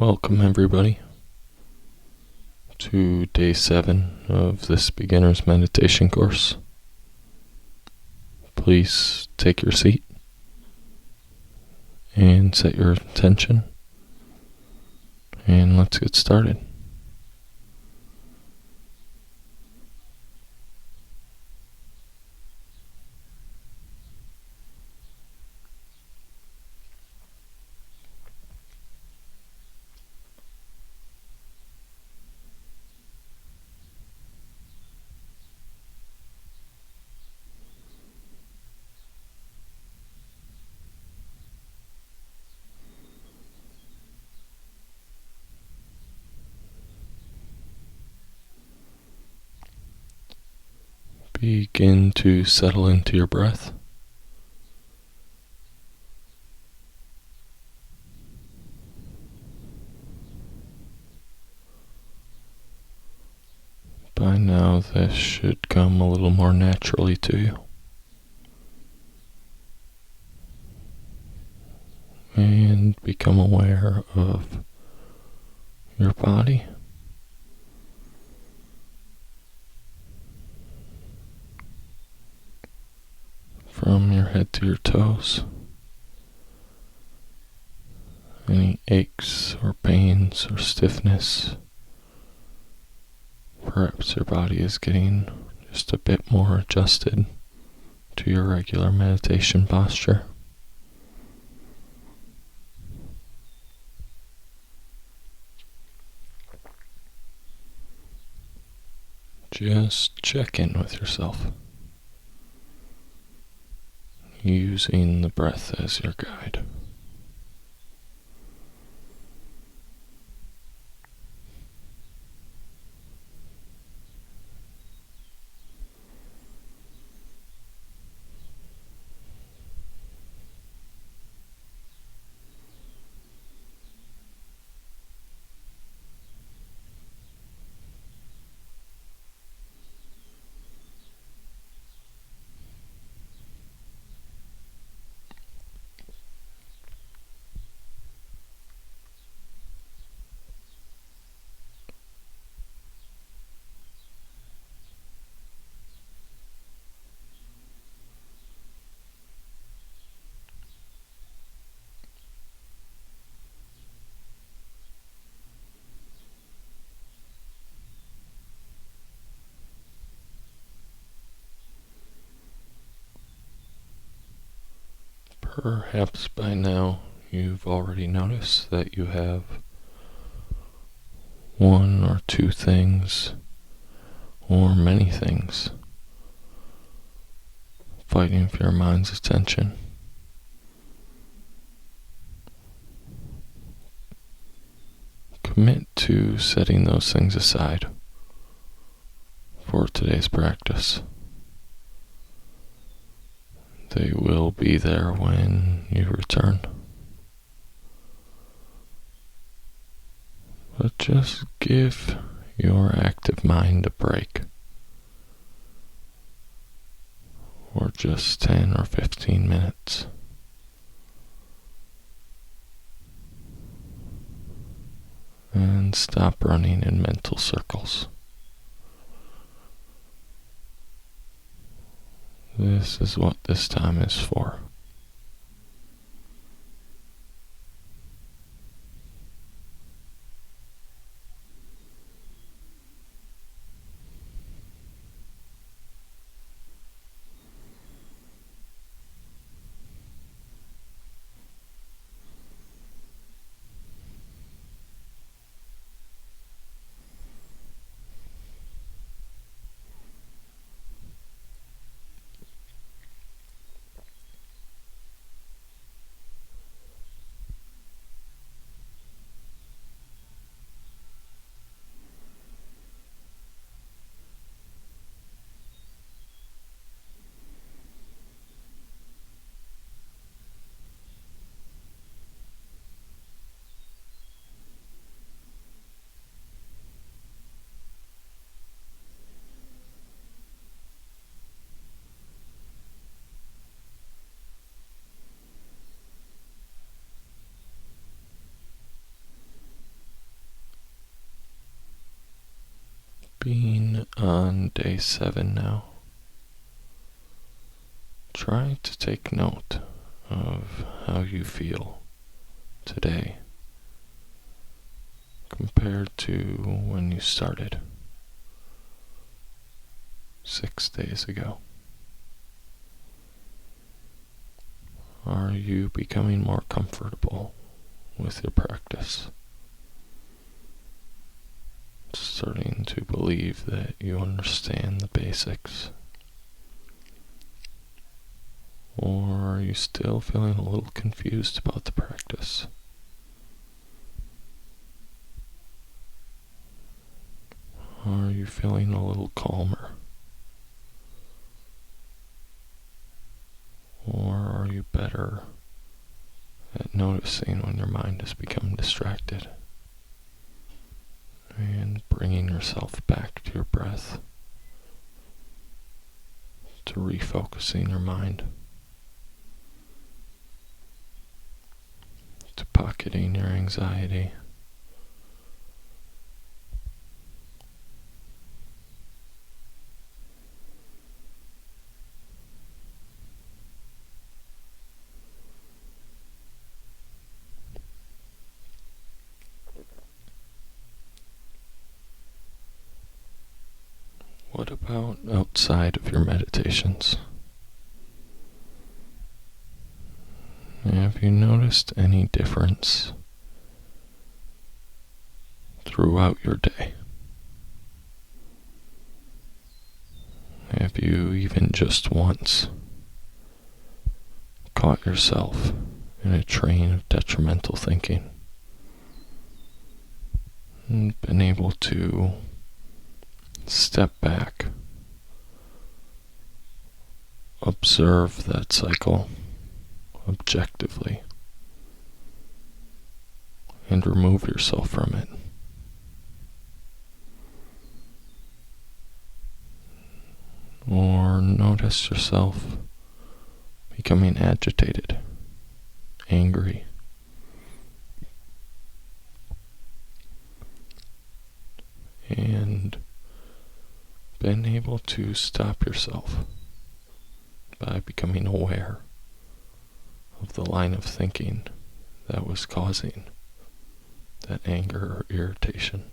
Welcome, everybody, to day 7 of this beginner's meditation course. Please take your seat and set your attention, and let's get started. Begin to settle into your breath. By now, this should come a little more naturally to you. And become aware of your body. From your head to your toes. Any aches or pains or stiffness. Perhaps your body is getting just a bit more adjusted to your regular meditation posture. Just check in with yourself, using the breath as your guide. Perhaps by now you've already noticed that you have one or two things, or many things, fighting for your mind's attention. Commit to setting those things aside for today's practice. They will be there when you return. But just give your active mind a break. For just 10 or 15 minutes. And stop running in mental circles. This is what this time is for. day 7 now. Try to take note of how you feel today compared to when you started 6 days ago. Are you becoming more comfortable with your practice? Starting to believe that you understand the basics? Or are you still feeling a little confused about the practice? Are you feeling a little calmer? Or are you better at noticing when your mind has become distracted and bringing yourself back to your breath, to refocusing your mind, to pocketing your anxiety, What about outside of your meditations? Have you noticed any difference throughout your day? Have you even just once caught yourself in a train of detrimental thinking and been able to step back, observe that cycle objectively, and remove yourself from it? Or notice yourself becoming agitated, angry, and been able to stop yourself by becoming aware of the line of thinking that was causing that anger or irritation.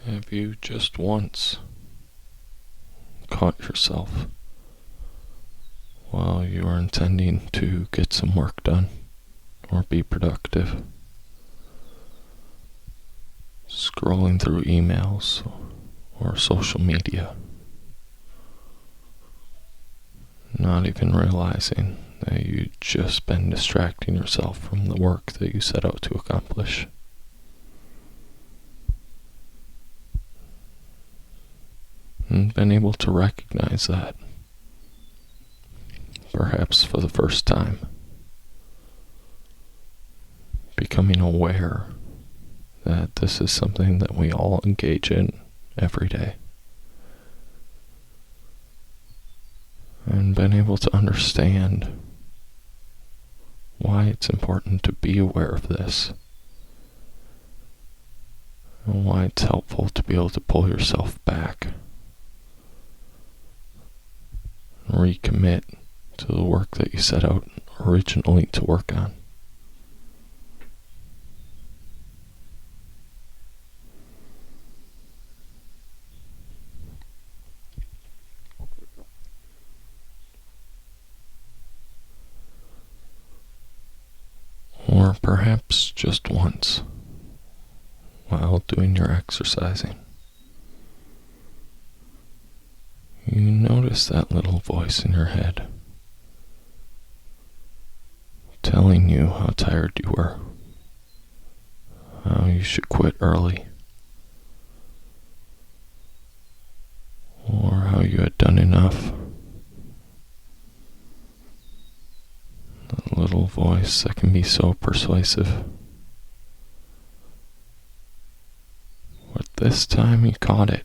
Have you just once caught yourself while you are intending to get some work done or be productive, scrolling through emails or social media, not even realizing that you've just been distracting yourself from the work that you set out to accomplish? And been able to recognize that, perhaps for the first time, becoming aware that this is something that we all engage in every day, and been able to understand why it's important to be aware of this, and why it's helpful to be able to pull yourself back, recommit to the work that you set out originally to work on. Or perhaps just once, while doing your exercising, you notice that little voice in your head telling you how tired you were, how you should quit early, or how you had done enough. That little voice that can be so persuasive. But this time you caught it.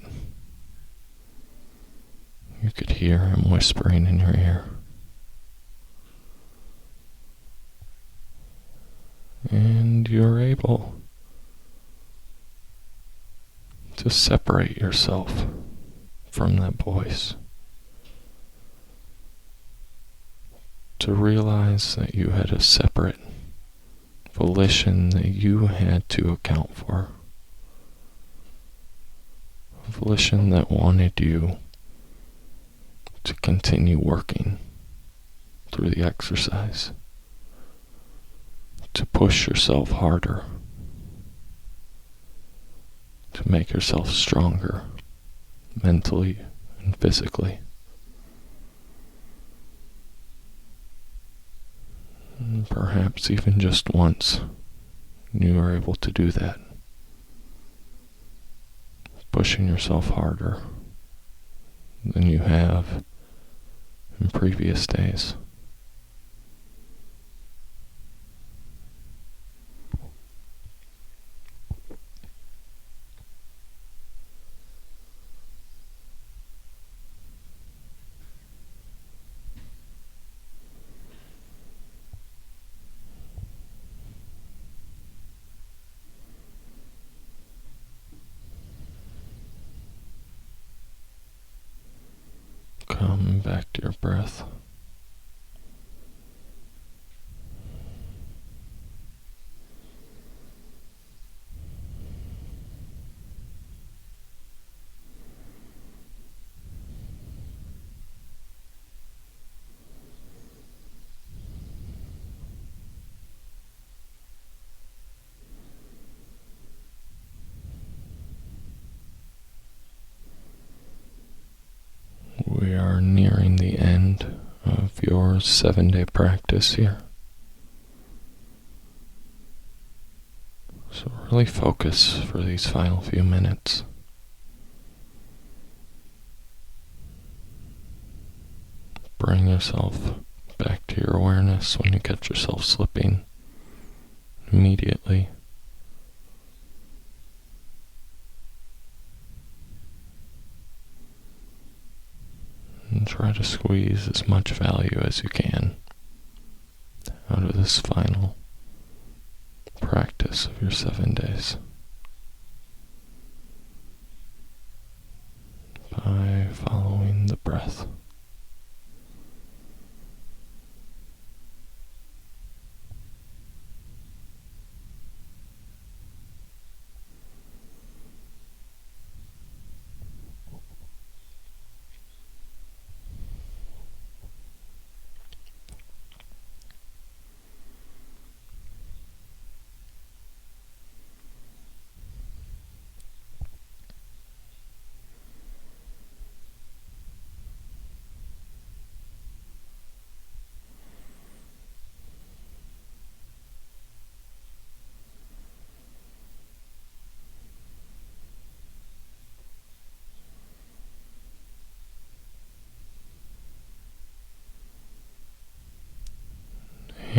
You could hear him whispering in your ear. And you're able to separate yourself from that voice. To realize that you had a separate volition that you had to account for. A volition that wanted you to continue working through the exercise. To push yourself harder. To make yourself stronger, mentally and physically. And perhaps even just once, you are able to do that. Pushing yourself harder than you have in previous days. Come back to your breath. We are nearing the end of your 7-day practice here. So really focus for these final few minutes. Bring yourself back to your awareness when you catch yourself slipping immediately. And try to squeeze as much value as you can out of this final practice of your 7 days by following the breath.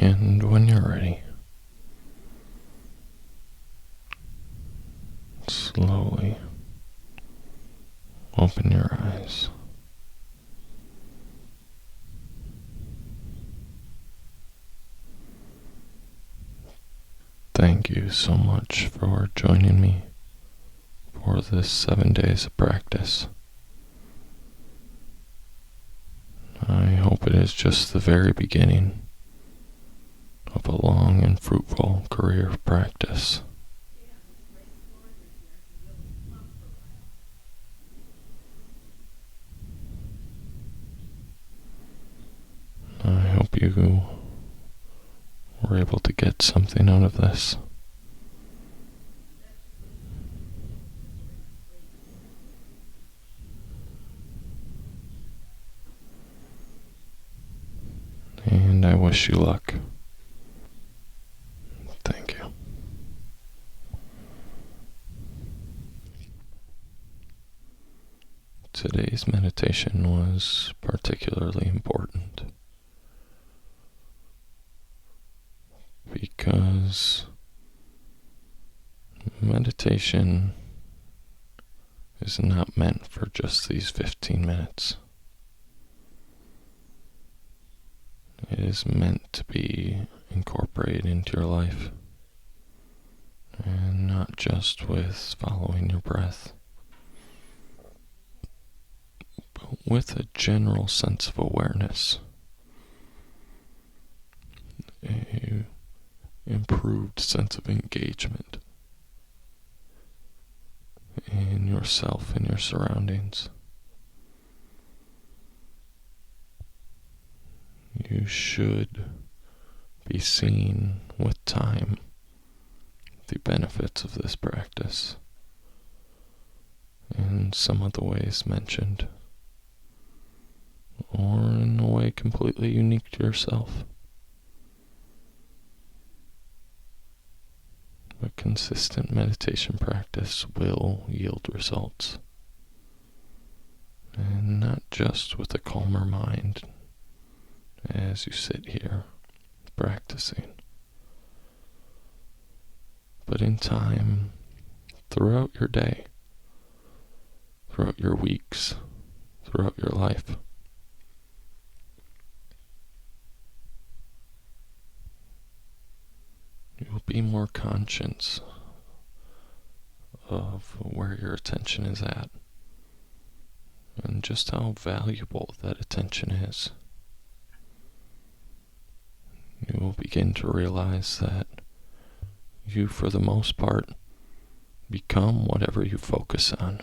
And when you're ready, slowly open your eyes. Thank you so much for joining me for this 7 days of practice. I hope it is just the very beginning of a long and fruitful career of practice. I hope you were able to get something out of this. And I wish you luck. Thank you. Today's meditation was particularly important because meditation is not meant for just these 15 minutes. It is meant to be incorporated into your life, and not just with following your breath, but with a general sense of awareness, a improved sense of engagement in yourself and your surroundings. You should be seeing with time the benefits of this practice in some of the ways mentioned, or in a way completely unique to yourself. But consistent meditation practice will yield results, and not just with a calmer mind as you sit here practicing, but in time, throughout your day, throughout your weeks, throughout your life. You will be more conscious of where your attention is at, and just how valuable that attention is. You will begin to realize that you, for the most part, become whatever you focus on.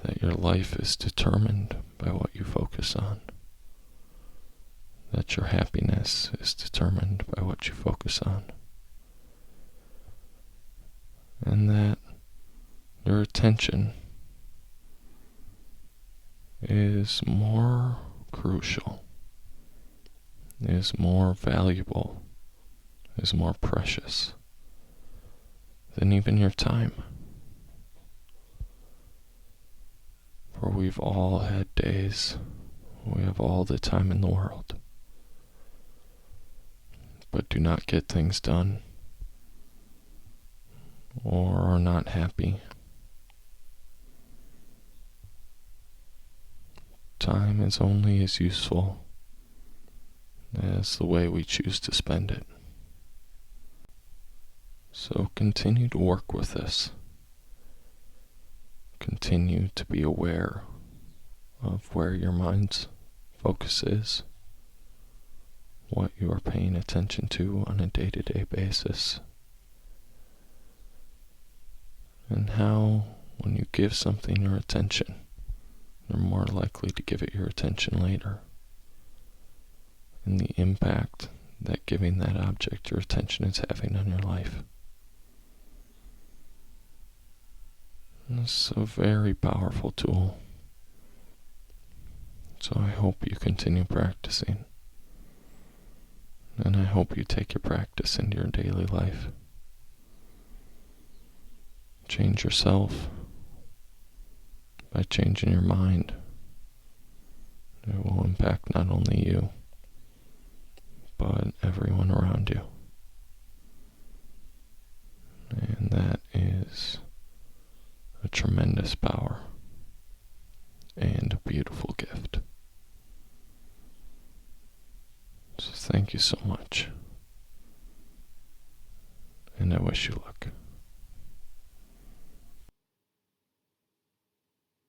That your life is determined by what you focus on. That your happiness is determined by what you focus on. And that your attention is more crucial, is more valuable, is more precious than even your time. For we've all had days, we have all the time in the world, but do not get things done, or are not happy. Time is only as useful as the way we choose to spend it. So continue to work with this. Continue to be aware of where your mind's focus is, what you are paying attention to on a day-to-day basis, and how, when you give something your attention, you're more likely to give it your attention later, and the impact that giving that object your attention is having on your life. It's a very powerful tool. So I hope you continue practicing. And I hope you take your practice into your daily life. Change yourself by changing your mind. It will impact not only you, but everyone around you. And that is a tremendous power and a beautiful gift. So thank you so much, and I wish you luck.